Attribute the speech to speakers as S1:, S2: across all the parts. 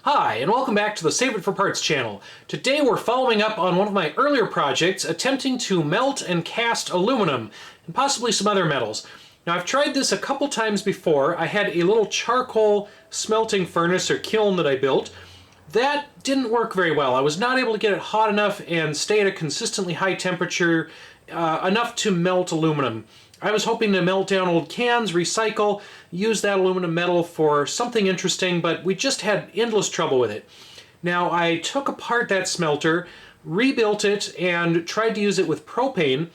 S1: Hi, and welcome back to the Save It for Parts channel. Today we're following up on one of my earlier projects, attempting to melt and cast aluminum, and possibly some other metals. Now I've tried this a couple times before. I had a little charcoal smelting furnace or kiln that I built. That didn't work very well. I was not able to get it hot enough and stay at a consistently high temperature enough to melt aluminum. I was hoping to melt down old cans, recycle, use that aluminum metal for something interesting, but we just had endless trouble with it. Now I took apart that smelter, rebuilt it, and tried to use it with propane.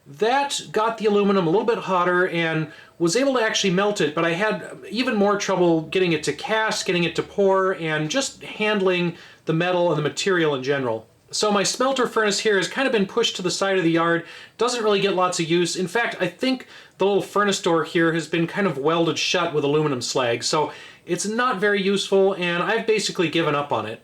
S1: That got the aluminum a little bit hotter and was able to actually melt it, but I had even more trouble getting it to cast, getting it to pour, and just handling the metal and the material in general. So my smelter furnace here has kind of been pushed to the side of the yard, doesn't really get lots of use. In fact, I think the little furnace door here has been kind of welded shut with aluminum slag, so it's not very useful, and I've basically given up on it.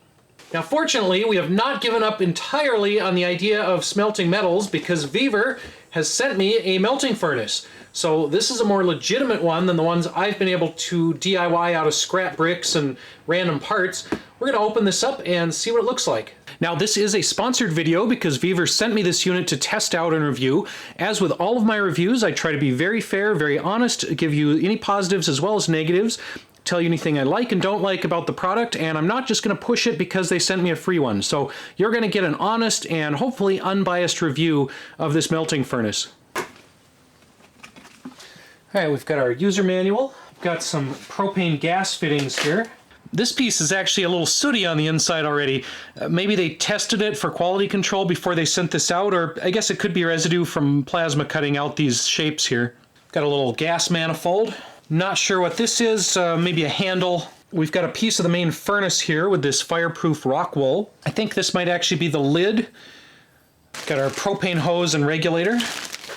S1: Now fortunately, we have not given up entirely on the idea of smelting metals because Vevor has sent me a melting furnace. So this is a more legitimate one than the ones I've been able to DIY out of scrap bricks and random parts. We're going to open this up and see what it looks like. Now this is a sponsored video because Vevor sent me this unit to test out and review. As with all of my reviews, I try to be very fair, very honest, give you any positives as well as negatives, tell you anything I like and don't like about the product, and I'm not just going to push it because they sent me a free one. So you're going to get an honest and hopefully unbiased review of this melting furnace. All right, we've got our user manual. We've got some propane gas fittings here. This piece is actually a little sooty on the inside already. Maybe they tested it for quality control before they sent this out, or I guess it could be residue from plasma cutting out these shapes here. Got a little gas manifold. Not sure what this is, maybe a handle. We've got a piece of the main furnace here with this fireproof rock wool. I think this might actually be the lid. Got our propane hose and regulator.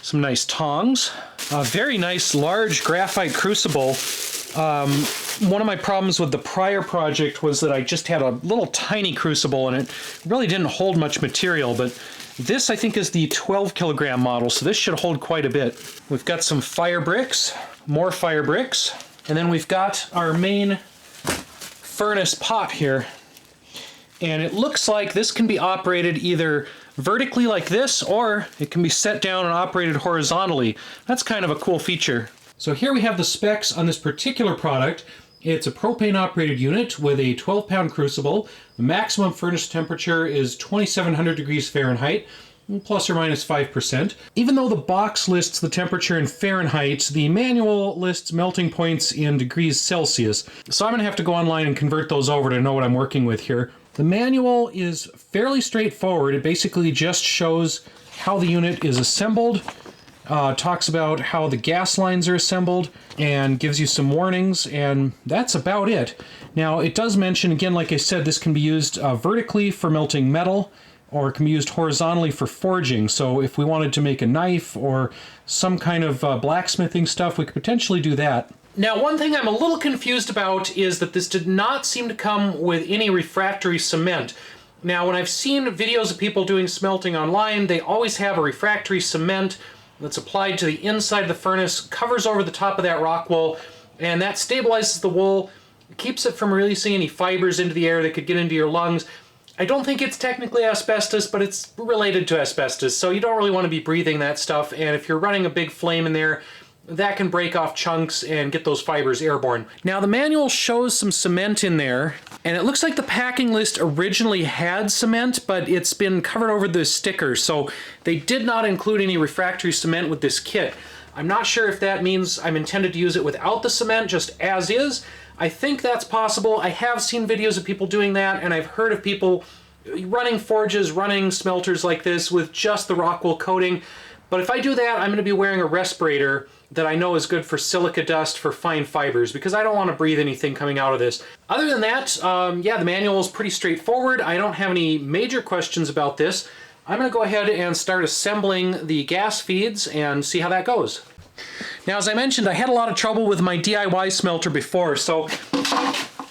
S1: Some nice tongs. A very nice large graphite crucible. One of my problems with the prior project was that I just had a little tiny crucible and it really didn't hold much material, but this I think is the 12 kilogram model, so this should hold quite a bit. We've got some fire bricks, more fire bricks, and then we've got our main furnace pot here. And it looks like this can be operated either vertically like this, or it can be set down and operated horizontally. That's kind of a cool feature. So here we have the specs on this particular product. It's a propane operated unit with a 12-pound crucible. The maximum furnace temperature is 2,700 degrees Fahrenheit, plus or minus 5%. Even though the box lists the temperature in Fahrenheit, the manual lists melting points in degrees Celsius. So I'm going to have to go online and convert those over to know what I'm working with here. The manual is fairly straightforward. It basically just shows how the unit is assembled, talks about how the gas lines are assembled, and gives you some warnings, and that's about it. Now, it does mention, again, like I said, this can be used vertically for melting metal, or it can be used horizontally for forging. So if we wanted to make a knife or some kind of blacksmithing stuff, we could potentially do that. Now, one thing I'm a little confused about is that this did not seem to come with any refractory cement. Now, when I've seen videos of people doing smelting online, they always have a refractory cement that's applied to the inside of the furnace, covers over the top of that rock wool, and that stabilizes the wool, keeps it from releasing any fibers into the air that could get into your lungs. I don't think it's technically asbestos, but it's related to asbestos, so you don't really want to be breathing that stuff, and if you're running a big flame in there, that can break off chunks and get those fibers airborne. Now the manual shows some cement in there, and it looks like the packing list originally had cement, but it's been covered over the sticker, so they did not include any refractory cement with this kit. I'm not sure if that means I'm intended to use it without the cement, just as is. I think that's possible. I have seen videos of people doing that, and I've heard of people running forges, running smelters like this with just the rock wool coating. But if I do that, I'm going to be wearing a respirator that I know is good for silica dust for fine fibers, because I don't want to breathe anything coming out of this. Other than that, yeah, the manual is pretty straightforward. I don't have any major questions about this. I'm going to go ahead and start assembling the gas feeds and see how that goes. Now, as I mentioned, I had a lot of trouble with my DIY smelter before, so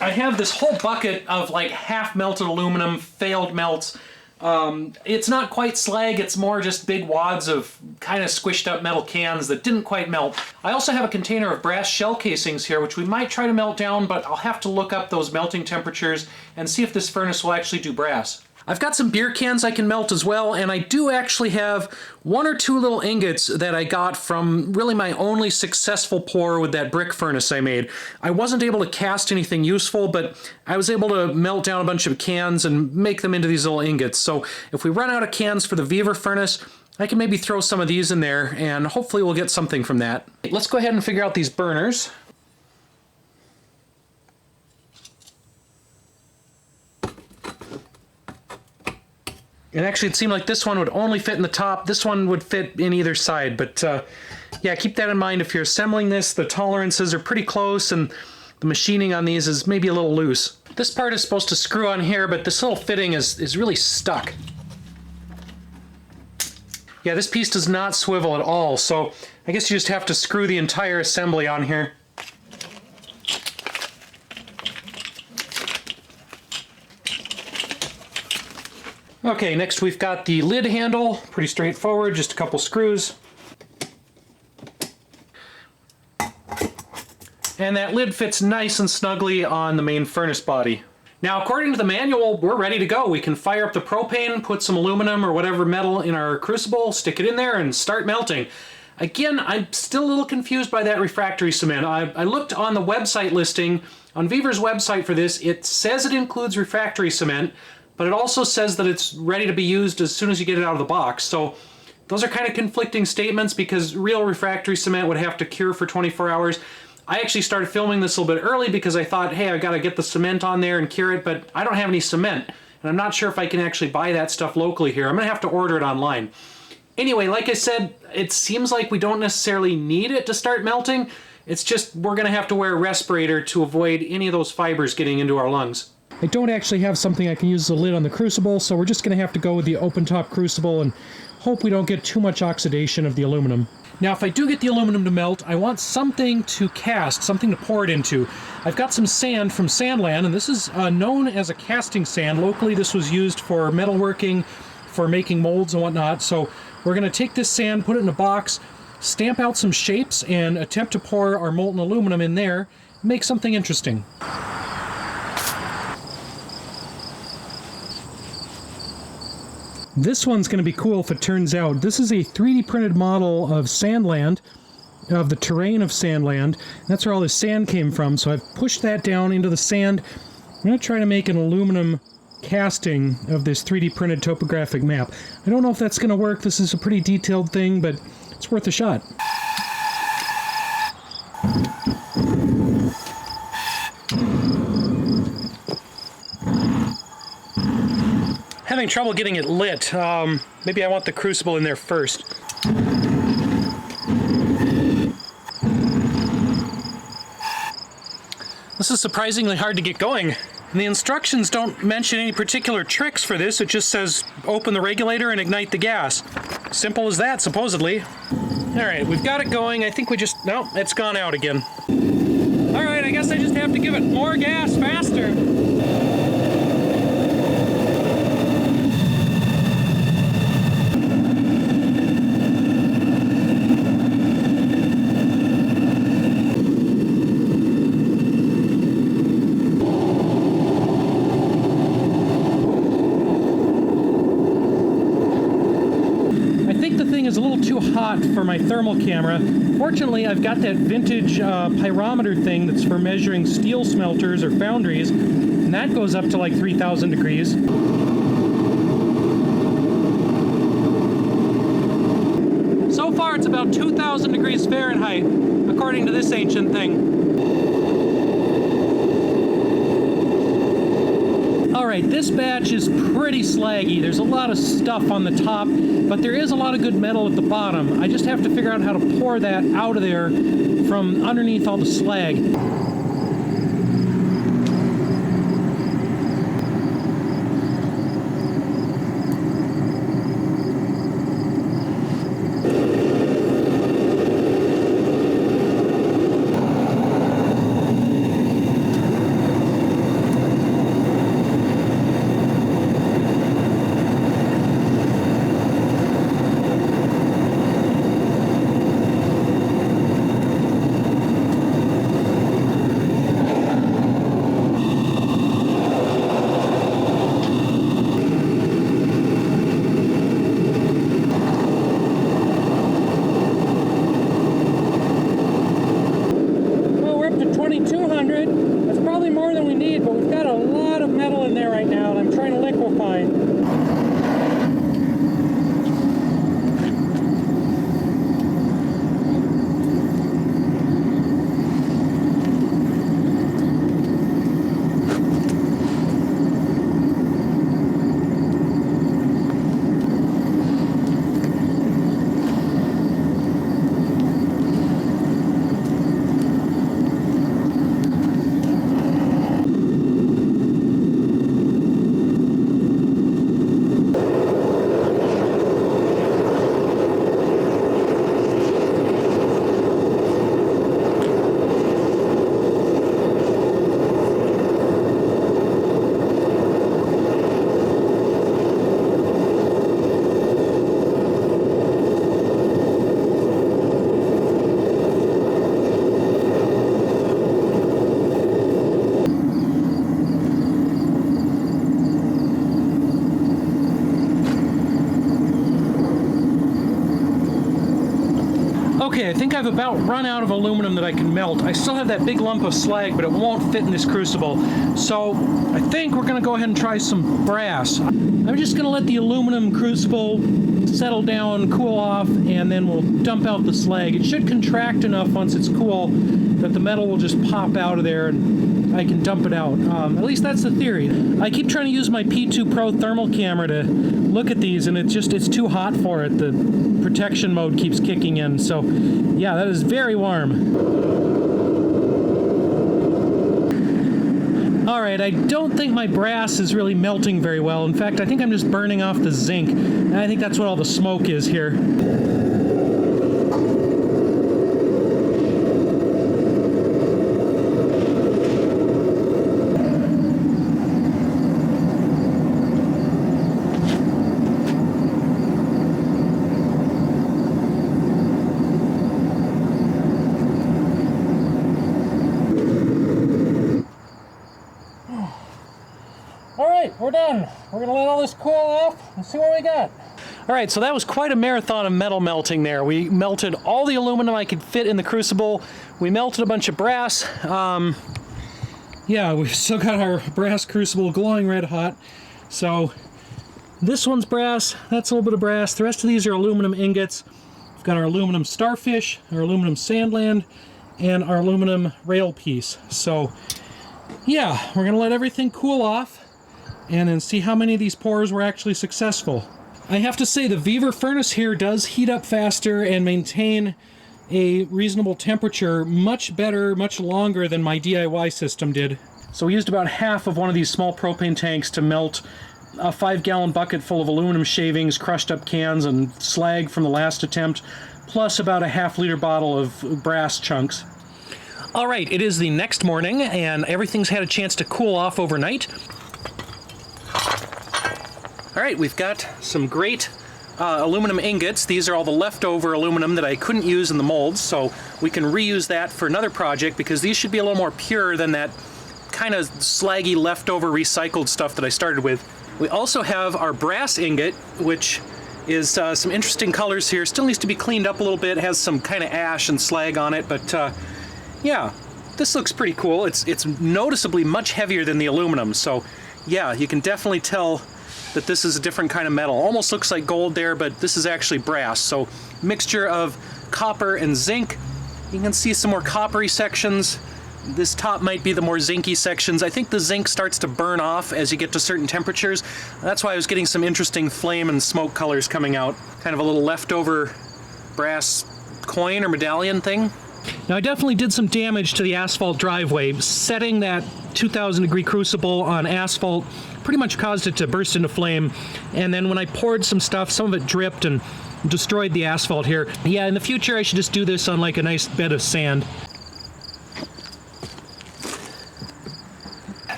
S1: I have this whole bucket of like half melted aluminum, failed melts. It's not quite slag, it's more just big wads of kind of squished up metal cans that didn't quite melt. I also have a container of brass shell casings here, which we might try to melt down, but I'll have to look up those melting temperatures and see if this furnace will actually do brass. I've got some beer cans I can melt as well, and I do actually have 1 or 2 little ingots that I got from really my only successful pour with that brick furnace I made. I wasn't able to cast anything useful, but I was able to melt down a bunch of cans and make them into these little ingots. So if we run out of cans for the Vevor furnace, I can maybe throw some of these in there, and hopefully we'll get something from that. Let's go ahead and figure out these burners. And actually it seemed like this one would only fit in the top. This one would fit in either side. But yeah, keep that in mind if you're assembling this. The tolerances are pretty close and the machining on these is maybe a little loose. This part is supposed to screw on here, but this little fitting is really stuck. Yeah, this piece does not swivel at all. So I guess you just have to screw the entire assembly on here. Okay, next we've got the lid handle. Pretty straightforward, just a couple screws. And that lid fits nice and snugly on the main furnace body. Now, according to the manual, we're ready to go. We can fire up the propane, put some aluminum or whatever metal in our crucible, stick it in there, and start melting. Again, I'm still a little confused by that refractory cement. I looked on the website listing, on Vevor's website for this. It says it includes refractory cement, but it also says that it's ready to be used as soon as you get it out of the box. So those are kind of conflicting statements because real refractory cement would have to cure for 24 hours. I actually started filming this a little bit early because I thought, hey, I've got to get the cement on there and cure it, but I don't have any cement. And I'm not sure if I can actually buy that stuff locally here. I'm going to have to order it online. Anyway, like I said, it seems like we don't necessarily need it to start melting. It's just we're going to have to wear a respirator to avoid any of those fibers getting into our lungs. I don't actually have something I can use as a lid on the crucible, so we're just going to have to go with the open top crucible and hope we don't get too much oxidation of the aluminum. Now, if I do get the aluminum to melt, I want something to cast, something to pour it into. I've got some sand from Sandland, and this is known as a casting sand. Locally, this was used for metalworking, for making molds and whatnot. So we're going to take this sand, put it in a box, stamp out some shapes, and attempt to pour our molten aluminum in there, make something interesting. This one's going to be cool if it turns out. This is a 3D printed model of Sandland, of the terrain of Sandland. That's where all this sand came from, so I've pushed that down into the sand. I'm going to try to make an aluminum casting of this 3D printed topographic map. I don't know if that's going to work. This is a pretty detailed thing, but it's worth a shot. Having trouble getting it lit. Maybe I want the crucible in there first. This is surprisingly hard to get going. And the instructions don't mention any particular tricks for this. It just says open the regulator and ignite the gas. Simple as that, supposedly. Alright, we've got it going. I think we just... No, it's gone out again. Alright, I guess I just have to give it more gas faster. Is a little too hot for my thermal camera. Fortunately, I've got that vintage pyrometer thing that's for measuring steel smelters or foundries, and that goes up to like 3,000 degrees. So far, it's about 2,000 degrees Fahrenheit, according to this ancient thing. Alright, this batch is pretty slaggy. There's a lot of stuff on the top, but there is a lot of good metal at the bottom. I just have to figure out how to pour that out of there from underneath all the slag. right now, and I'm trying to liquefy. Okay, I think I've about run out of aluminum that I can melt. I still have that big lump of slag, but it won't fit in this crucible. So I think we're gonna go ahead and try some brass. I'm just gonna let the aluminum crucible settle down, cool off, and then we'll dump out the slag. It should contract enough once it's cool that the metal will just pop out of there and I can dump it out. At least that's the theory. I keep trying to use my P2 Pro thermal camera to look at these, and it's too hot for it. The protection mode keeps kicking in. So yeah, that is very warm. All right, I don't think my brass is really melting very well. In fact, I think I'm just burning off the zinc. And I think that's what all the smoke is here. We're done. We're gonna let all this cool off and see what we got. All right, so that was quite a marathon of metal melting there. We melted all the aluminum I could fit in the crucible. We melted a bunch of brass. Yeah, we've still got our brass crucible glowing red hot. So this one's brass, that's a little bit of brass. The rest of these are aluminum ingots. We've got our aluminum starfish, our aluminum sandland, and our aluminum rail piece. So yeah, we're gonna let everything cool off and then see how many of these pours were actually successful. I have to say the Vevor furnace here does heat up faster and maintain a reasonable temperature much better, much longer than my DIY system did. So we used about half of one of these small propane tanks to melt a 5-gallon bucket full of aluminum shavings, crushed up cans, and slag from the last attempt, plus about a half-liter bottle of brass chunks. All right, it is the next morning, and everything's had a chance to cool off overnight. All right, we've got some great aluminum ingots. These are all the leftover aluminum that I couldn't use in the molds, so we can reuse that for another project because these should be a little more pure than that kind of slaggy leftover recycled stuff that I started with. We also have our brass ingot, which is some interesting colors here. Still needs to be cleaned up a little bit. It has some kind of ash and slag on it, but yeah, this looks pretty cool. It's noticeably much heavier than the aluminum, so yeah, you can definitely tell that this is a different kind of metal. Almost looks like gold there, but this is actually brass. So mixture of copper and zinc. You can see some more coppery sections. This top might be the more zinky sections. I think the zinc starts to burn off as you get to certain temperatures. That's why I was getting some interesting flame and smoke colors coming out. Kind of a little leftover brass coin or medallion thing. Now I definitely did some damage to the asphalt driveway. Setting that 2,000 degree crucible on asphalt pretty much caused it to burst into flame, and then when I poured some stuff, some of it dripped and destroyed the asphalt here. Yeah, in the future I should just do this on like a nice bed of sand.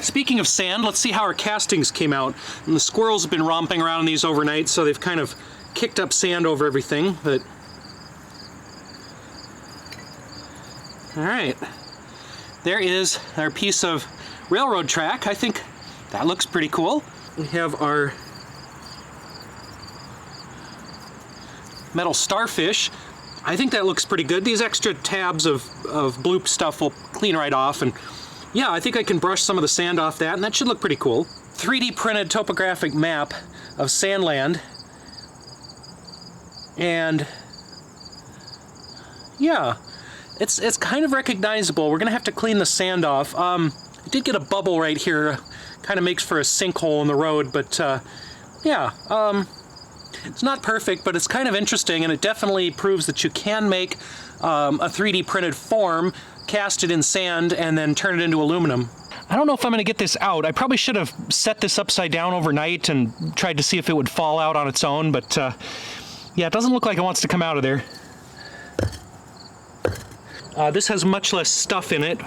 S1: Speaking of sand, let's see how our castings came out. And the squirrels have been romping around in these overnight, so they've kind of kicked up sand over everything, but all right, there is our piece of railroad track. I think that looks pretty cool. We have our metal starfish. I think that looks pretty good. These extra tabs of bloop stuff will clean right off, and yeah, I think I can brush some of the sand off that, and that should look pretty cool. 3D printed topographic map of Sandland. And yeah, it's kind of recognizable. We're gonna have to clean the sand off. I did get a bubble right here, kind of makes for a sinkhole in the road, but yeah, it's not perfect, but it's kind of interesting, and it definitely proves that you can make a 3D printed form, cast it in sand, and then turn it into aluminum. I don't know if I'm gonna get this out. I probably should have set this upside down overnight and tried to see if it would fall out on its own, but yeah, it doesn't look like it wants to come out of there. This has much less stuff in it.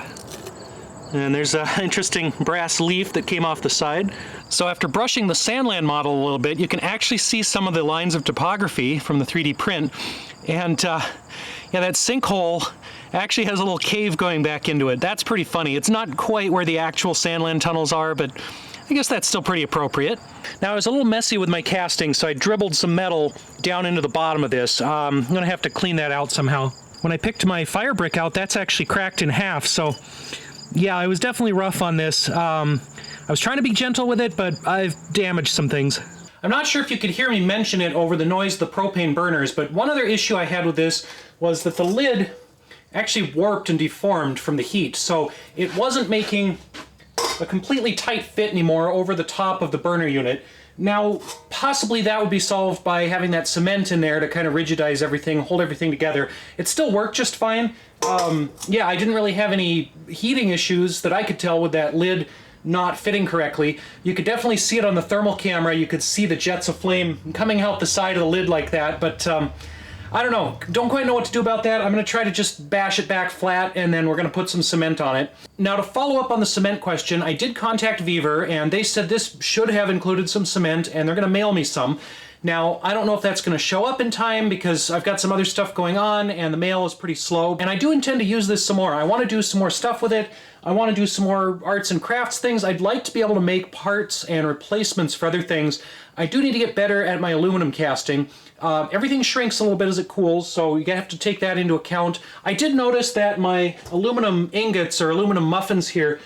S1: And there's an interesting brass leaf that came off the side. So after brushing the Sandland model a little bit, you can actually see some of the lines of topography from the 3D print. And yeah, that sinkhole actually has a little cave going back into it. That's pretty funny. It's not quite where the actual Sandland tunnels are, but I guess that's still pretty appropriate. Now, I was a little messy with my casting, so I dribbled some metal down into the bottom of this. I'm gonna have to clean that out somehow. When I picked my fire brick out, that's actually cracked in half, so yeah, I was definitely rough on this. I was trying to be gentle with it, but I've damaged some things. I'm not sure if you could hear me mention it over the noise of the propane burners, but one other issue I had with this was that the lid actually warped and deformed from the heat, so it wasn't making a completely tight fit anymore over the top of the burner unit. Now, possibly that would be solved by having that cement in there to kind of rigidize everything, hold everything together. It still worked just fine. Yeah, I didn't really have any heating issues that I could tell with that lid not fitting correctly. You could definitely see it on the thermal camera. You could see the jets of flame coming out the side of the lid like that, but I don't know. Don't quite know what to do about that. I'm going to try to just bash it back flat, and then we're going to put some cement on it. Now, to follow up on the cement question, I did contact Vevor, and they said this should have included some cement, and they're going to mail me some. Now, I don't know if that's going to show up in time because I've got some other stuff going on, and the mail is pretty slow. And I do intend to use this some more. I want to do some more stuff with it. I want to do some more arts and crafts things. I'd like to be able to make parts and replacements for other things. I do need to get better at my aluminum casting. Everything shrinks a little bit as it cools, so you have to take that into account. I did notice that my aluminum ingots or aluminum muffins here,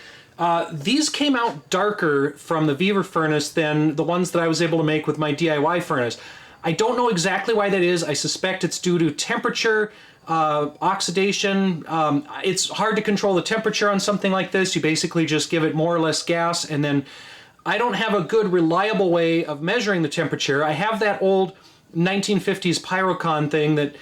S1: these came out darker from the Vevor furnace than the ones that I was able to make with my DIY furnace. I don't know exactly why that is. I suspect it's due to temperature, oxidation. It's hard to control the temperature on something like this. You basically just give it more or less gas, and then I don't have a good reliable way of measuring the temperature. I have that old 1950s Pyrocon thing that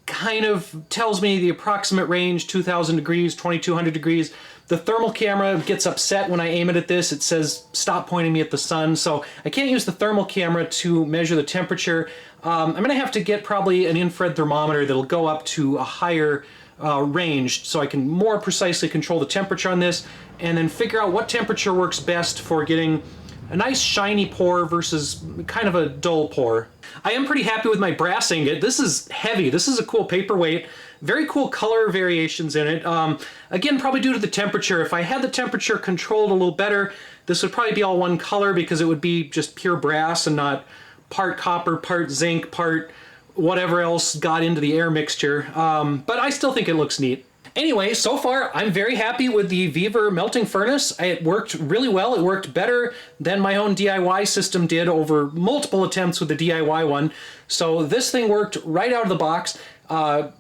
S1: kind of tells me the approximate range, 2,000 degrees, 2,200 degrees. The thermal camera gets upset when I aim it at this. It says, stop pointing me at the sun. So I can't use the thermal camera to measure the temperature. I'm gonna have to get probably an infrared thermometer that'll go up to a higher range so I can more precisely control the temperature on this, and then figure out what temperature works best for getting a nice shiny pour versus kind of a dull pour. I am pretty happy with my brass ingot. This is heavy. This is a cool paperweight. Very cool color variations in it. Again, probably due to the temperature. If I had the temperature controlled a little better, this would probably be all one color because it would be just pure brass and not part copper, part zinc, part whatever else got into the air mixture. But I still think it looks neat. Anyway, so far, I'm very happy with the Vevor melting furnace. It worked really well. It worked better than my own DIY system did over multiple attempts with the DIY one. So this thing worked right out of the box.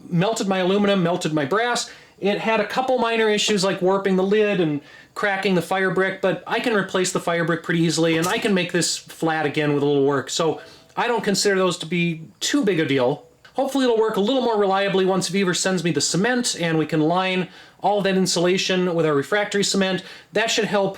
S1: Melted my aluminum, melted my brass. It had a couple minor issues like warping the lid and cracking the fire brick, but I can replace the fire brick pretty easily, and I can make this flat again with a little work. So I don't consider those to be too big a deal. Hopefully it'll work a little more reliably once Vevor sends me the cement and we can line all of that insulation with our refractory cement. That should help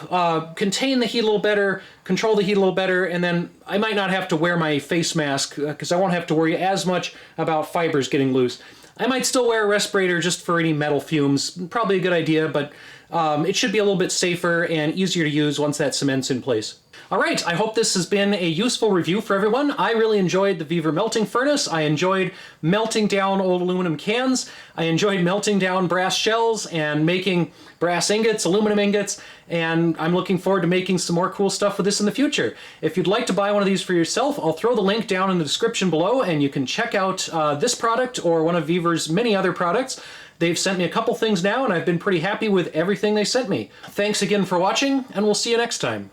S1: contain the heat a little better, control the heat a little better, and then I might not have to wear my face mask because I won't have to worry as much about fibers getting loose. I might still wear a respirator just for any metal fumes. Probably a good idea, but it should be a little bit safer and easier to use once that cement's in place. All right, I hope this has been a useful review for everyone. I really enjoyed the Vevor melting furnace. I enjoyed melting down old aluminum cans. I enjoyed melting down brass shells and making brass ingots, aluminum ingots, and I'm looking forward to making some more cool stuff with this in the future. If you'd like to buy one of these for yourself, I'll throw the link down in the description below, and you can check out this product or one of Vevor's many other products. They've sent me a couple things now, and I've been pretty happy with everything they sent me. Thanks again for watching, and we'll see you next time.